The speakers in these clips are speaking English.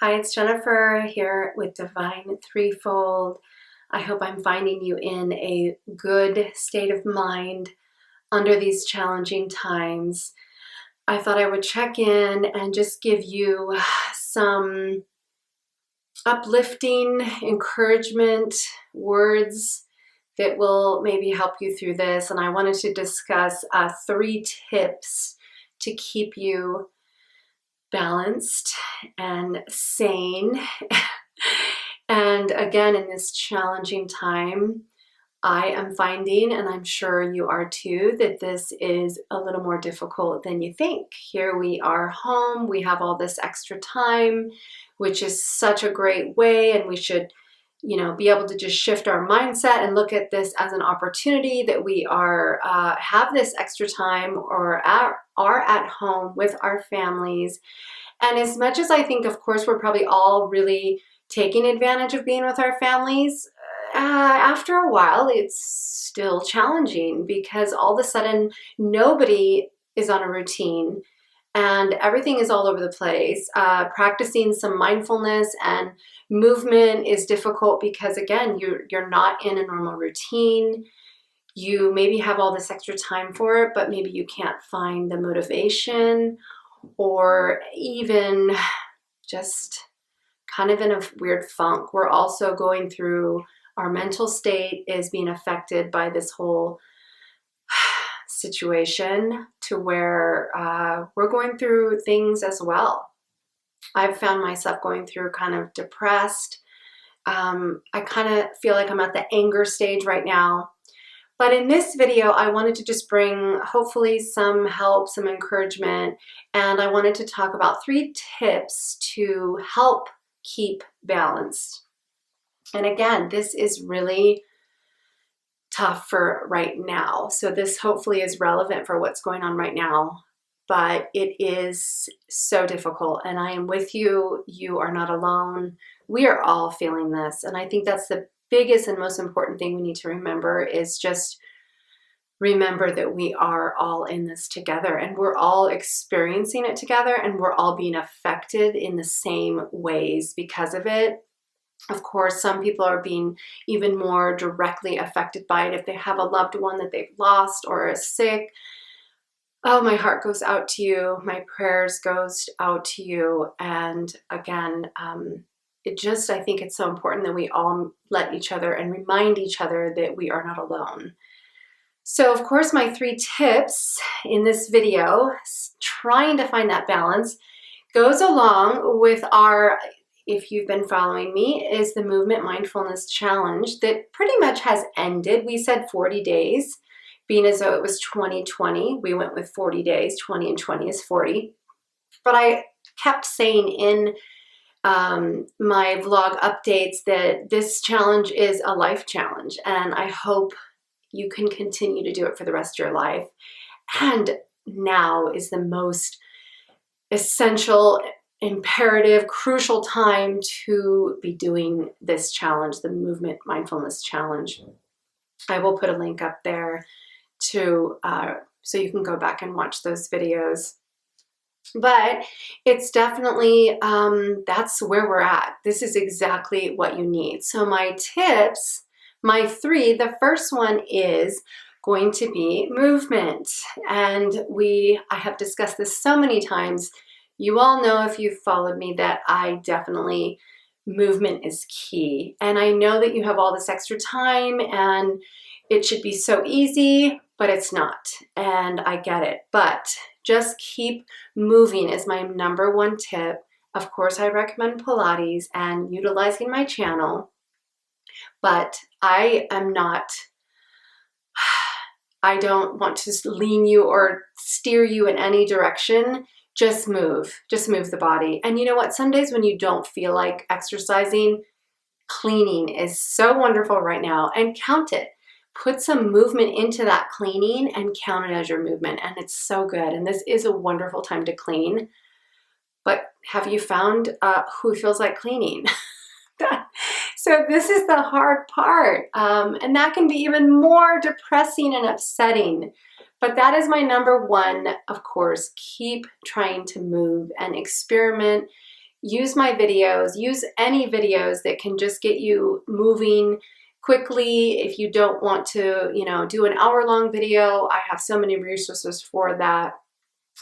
Hi, it's Jennifer here with Divinethreefold. I hope I'm finding you in a good state of mind under these challenging times. I thought I would check in and just give you some uplifting encouragement words that will maybe help you through this. And I wanted to discuss 3 tips to keep you balanced and sane. And again, in this challenging time, I am finding, and I'm sure you are too, that this is a little more difficult than you think. Here we are home, we have all this extra time, which is such a great way, and we should, be able to just shift our mindset and look at this as an opportunity that we are have this extra time or are at home with our families. And as much as I think, of course, we're probably all really taking advantage of being with our families, after a while, it's still challenging because all of a sudden nobody is on a routine and everything is all over the place. Practicing some mindfulness and movement is difficult because, again, you're not in a normal routine. You maybe have all this extra time for it, but maybe you can't find the motivation, or even just kind of in a weird funk. We're also going through, our mental state is being affected by this whole situation to where we're going through things as well. I've found myself going through kind of depressed. I kind of feel like I'm at the anger stage right now. But in this video, I wanted to just bring hopefully some help, some encouragement, and I wanted to talk about 3 tips to help keep balanced. And again, this is really tough for right now. So this hopefully is relevant for what's going on right now, but it is so difficult. And I am with you. You are not alone. We are all feeling this. And I think that's the biggest and most important thing we need to remember is just remember that we are all in this together and we're all experiencing it together and we're all being affected in the same ways because of it. Of course, some people are being even more directly affected by it if they have a loved one that they've lost or is sick. Oh, my heart goes out to you. My prayers goes out to you. And again, I think it's so important that we all let each other and remind each other that we are not alone. So of course, my 3 tips in this video, trying to find that balance, goes along with our, if you've been following me, is the Movement Mindfulness Challenge that pretty much has ended. We said 40 days, being as though it was 2020. We went with 40 days, 20 and 20 is 40. But I kept saying in my vlog updates that this challenge is a life challenge, and I hope you can continue to do it for the rest of your life. And now is the most essential, imperative, crucial time to be doing this challenge, the Movement Mindfulness Challenge. I will put a link up there to so you can go back and watch those videos. But it's definitely, that's where we're at. This is exactly what you need. So my tips, my 3, the first one is going to be movement. And I have discussed this so many times. You all know, if you've followed me, that movement is key. And I know that you have all this extra time and it should be so easy, but it's not. And I get it. But just keep moving is my number 1 tip. Of course, I recommend Pilates and utilizing my channel, but I don't want to lean you or steer you in any direction. Just move the body. And you know what? Some days when you don't feel like exercising, cleaning is so wonderful right now, and count it. Put some movement into that cleaning and count it as your movement, and it's so good. And this is a wonderful time to clean. But have you found who feels like cleaning? So this is the hard part, and that can be even more depressing and upsetting. But that is my number 1, of course. Keep trying to move and experiment. use my videos, use any videos that can just get you moving quickly. If you don't want to, do an hour-long video, I have so many resources for that.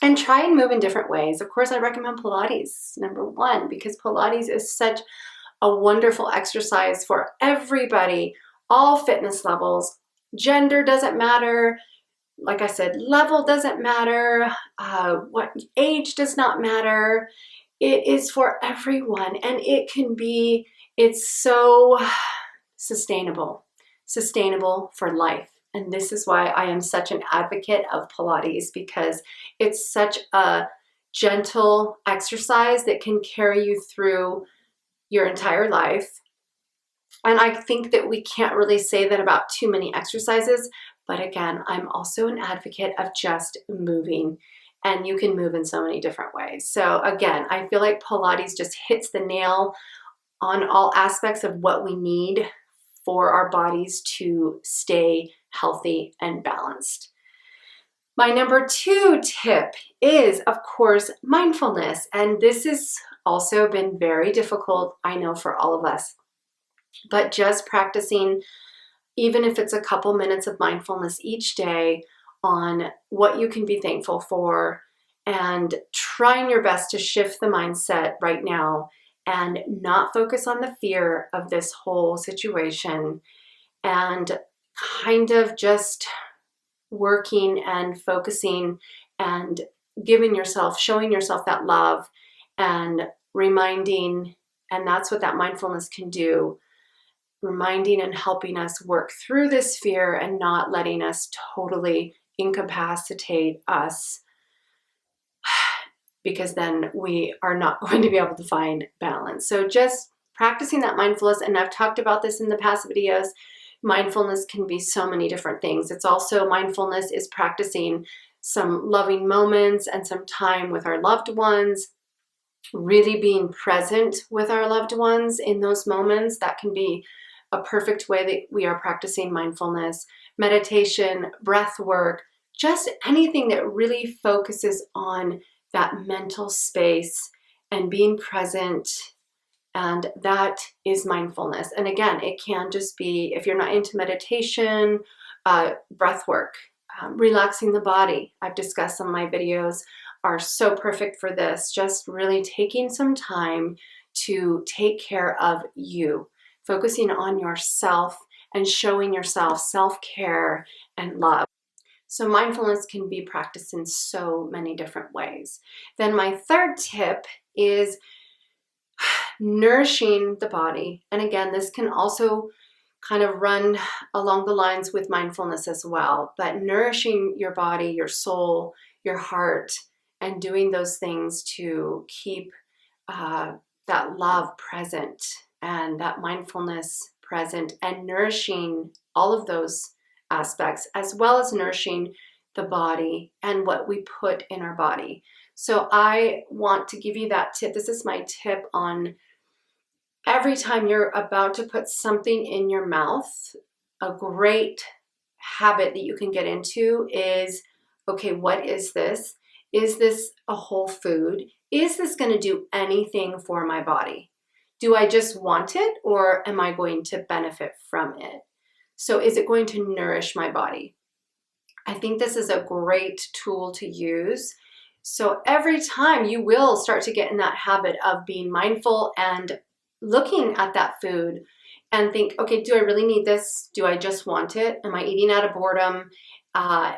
And try and move in different ways. Of course, I recommend Pilates, number one, because Pilates is such a wonderful exercise for everybody, all fitness levels. Gender doesn't matter. Like I said, level doesn't matter. What age does not matter. It is for everyone, and it's so sustainable for life. And this is why I am such an advocate of Pilates, because it's such a gentle exercise that can carry you through your entire life. And I think that we can't really say that about too many exercises. But again, I'm also an advocate of just moving, and you can move in so many different ways. So again, I feel like Pilates just hits the nail on all aspects of what we need for our bodies to stay healthy and balanced. My number 2 tip is, of course, mindfulness. And this has also been very difficult, I know, for all of us. But just practicing, even if it's a couple minutes of mindfulness each day on what you can be thankful for, and trying your best to shift the mindset right now and not focus on the fear of this whole situation, and kind of just working and focusing and showing yourself that love and reminding, and that's what that mindfulness can do, reminding and helping us work through this fear and not letting us totally incapacitate us, because then we are not going to be able to find balance. So just practicing that mindfulness, and I've talked about this in the past videos, mindfulness can be so many different things. It's also, mindfulness is practicing some loving moments and some time with our loved ones, really being present with our loved ones in those moments. That can be a perfect way that we are practicing mindfulness. Meditation, breath work, just anything that really focuses on that mental space and being present. And that is mindfulness. And again, it can just be, if you're not into meditation, breath work, relaxing the body. I've discussed some of my videos are so perfect for this. Just really taking some time to take care of you, focusing on yourself and showing yourself self-care and love. So mindfulness can be practiced in so many different ways. Then my 3rd tip is nourishing the body. And again, this can also kind of run along the lines with mindfulness as well, but nourishing your body, your soul, your heart, and doing those things to keep that love present and that mindfulness present, and nourishing all of those aspects, as well as nourishing the body and what we put in our body. So I want to give you that tip. This is my tip on every time you're about to put something in your mouth. A great habit that you can get into is, okay, what is this? Is this a whole food? Is this going to do anything for my body? Do I just want it, or am I going to benefit from it? So is it going to nourish my body? I think this is a great tool to use. So every time you will start to get in that habit of being mindful and looking at that food and think, okay, do I really need this? Do I just want it? Am I eating out of boredom?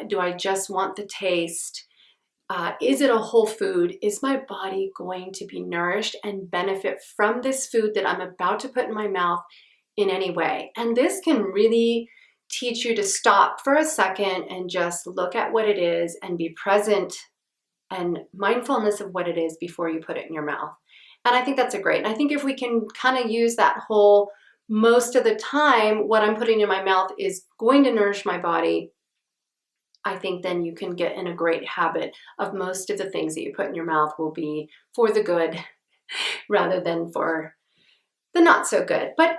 Do I just want the taste? Is it a whole food? Is my body going to be nourished and benefit from this food that I'm about to put in my mouth in any way? And this can really teach you to stop for a second and just look at what it is and be present and mindfulness of what it is before you put it in your mouth. And I think that's a great. And I think if we can kind of use that whole, most of the time, what I'm putting in my mouth is going to nourish my body, I think then you can get in a great habit of most of the things that you put in your mouth will be for the good rather than for the not so good. But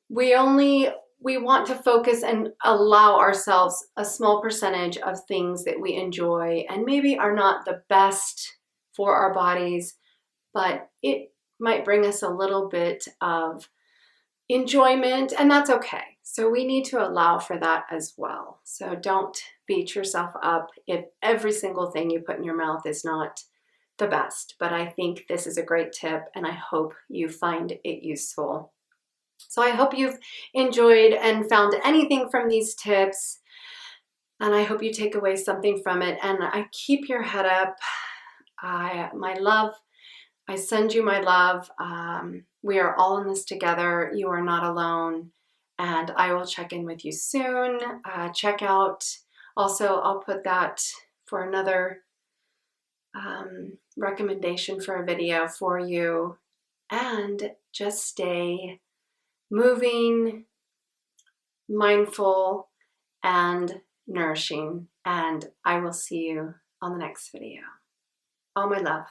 we want to focus and allow ourselves a small percentage of things that we enjoy and maybe are not the best for our bodies, but it might bring us a little bit of enjoyment, and that's okay. So we need to allow for that as well. So don't beat yourself up if every single thing you put in your mouth is not the best. But I think this is a great tip, and I hope you find it useful. So I hope you've enjoyed and found anything from these tips, and I hope you take away something from it. And I keep your head up. My love, I send you my love. We are all in this together. You are not alone. And I will check in with you soon. Check out, also, I'll put that for another recommendation for a video for you. And just stay moving, mindful, and nourishing. And I will see you on the next video. All my love.